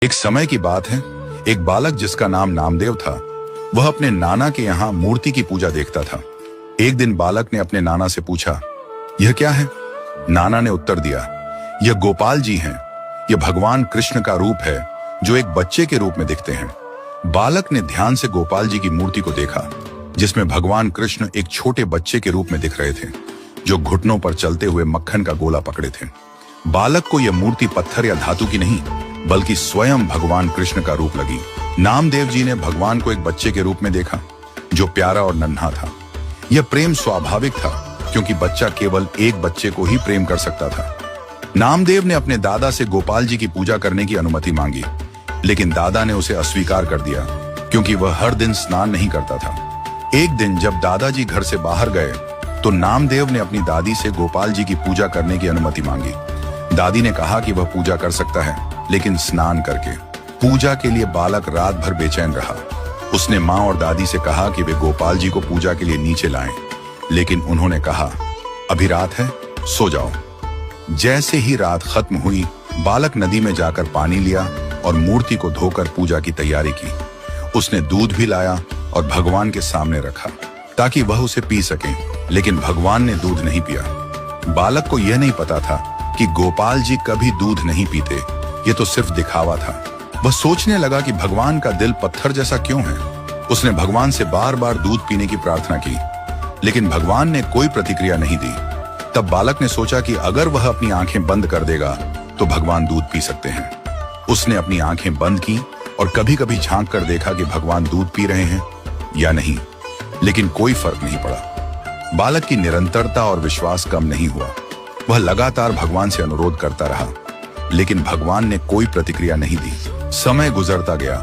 एक समय की बात है, एक बालक जिसका नाम नामदेव था, वह अपने नाना के यहाँ मूर्ति की पूजा देखता था। एक दिन बालक ने अपने नाना से पूछा, यह क्या है? नाना ने उत्तर दिया, यह गोपाल जी हैं। यह भगवान कृष्ण का रूप है जो एक बच्चे के रूप में दिखते हैं। बालक ने ध्यान से गोपाल जी की मूर्ति को देखा, जिसमें भगवान कृष्ण एक छोटे बच्चे के रूप में दिख रहे थे, जो घुटनों पर चलते हुए मक्खन का गोला पकड़े थे। बालक को यह मूर्ति पत्थर या धातु की नहीं, बल्कि स्वयं भगवान कृष्ण का रूप लगी। नामदेव जी ने भगवान को एक बच्चे के रूप में देखा, जो प्यारा और नन्हा था। यह प्रेम स्वाभाविक था, क्योंकि बच्चा केवल एक बच्चे को ही प्रेम कर सकता था। नामदेव ने अपने दादा से गोपाल जी की पूजा करने की अनुमति मांगी, लेकिन दादा ने उसे अस्वीकार कर दिया, क्योंकि वह हर दिन स्नान नहीं करता था। एक दिन जब दादाजी घर से बाहर गए, तो नामदेव ने अपनी दादी से गोपाल जी की पूजा करने की अनुमति मांगी। दादी ने कहा कि वह पूजा कर सकता है, लेकिन स्नान करके। पूजा के लिए बालक रात भर बेचैन रहा। उसने माँ और दादी से कहा कि वे गोपाल जी को पूजा के लिए नीचे लाएं, लेकिन उन्होंने कहा, अभी रात है, सो जाओ। जैसे ही रात खत्म हुई, बालक नदी में जाकर पानी लिया और मूर्ति को धोकर पूजा की तैयारी की। उसने दूध भी लाया और भगवान के सामने रखा, ताकि वह उसे पी सके, लेकिन भगवान ने दूध नहीं पिया। बालक को यह नहीं पता था कि गोपाल जी कभी दूध नहीं पीते, ये तो सिर्फ दिखावा था। वह सोचने लगा कि भगवान का दिल पत्थर जैसा क्यों है। उसने भगवान से बार बार दूध पीने की प्रार्थना की, लेकिन भगवान ने कोई प्रतिक्रिया नहीं दी। तब बालक ने सोचा कि अगर वह अपनी आंखें बंद कर देगा तो भगवान दूध पी सकते हैं। उसने अपनी आंखें बंद की और कभी कभी झांक कर देखा कि भगवान दूध पी रहे हैं या नहीं, लेकिन कोई फर्क नहीं पड़ा। बालक की निरंतरता और विश्वास कम नहीं हुआ। वह लगातार भगवान से अनुरोध करता रहा, लेकिन भगवान ने कोई प्रतिक्रिया नहीं दी। समय गुजरता गया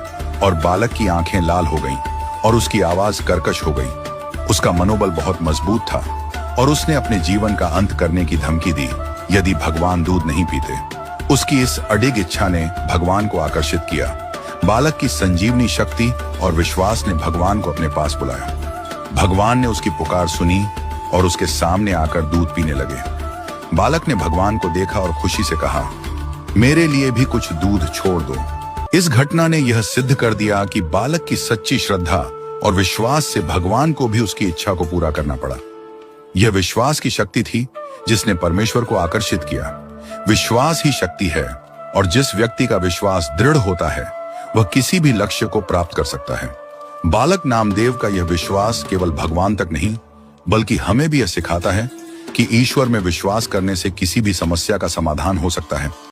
और बालक की आंखें लाल हो गईं और उसकी आवाज कर्कश हो गई। उसका मनोबल बहुत मजबूत था और उसने अपने जीवन का अंत करने की धमकी दी यदि भगवान दूध नहीं पीते। उसकी इस अडिग इच्छा ने भगवान को आकर्षित किया। बालक की संजीवनी शक्ति और विश्वास ने भगवान को अपने पास बुलाया। भगवान ने उसकी पुकार सुनी और उसके सामने आकर दूध पीने लगे। बालक ने भगवान को देखा और खुशी से कहा, मेरे लिए भी कुछ दूध छोड़ दो। इस घटना ने यह सिद्ध कर दिया कि बालक की सच्ची श्रद्धा और विश्वास से भगवान को भी उसकी इच्छा को पूरा करना पड़ा। यह विश्वास की शक्ति थी जिसने परमेश्वर को आकर्षित किया। विश्वास ही शक्ति है, और जिस व्यक्ति का विश्वास दृढ़ होता है, वह किसी भी लक्ष्य को प्राप्त कर सकता है। बालक नामदेव का यह विश्वास केवल भगवान तक नहीं, बल्कि हमें भी यह सिखाता है कि ईश्वर में विश्वास करने से किसी भी समस्या का समाधान हो सकता है।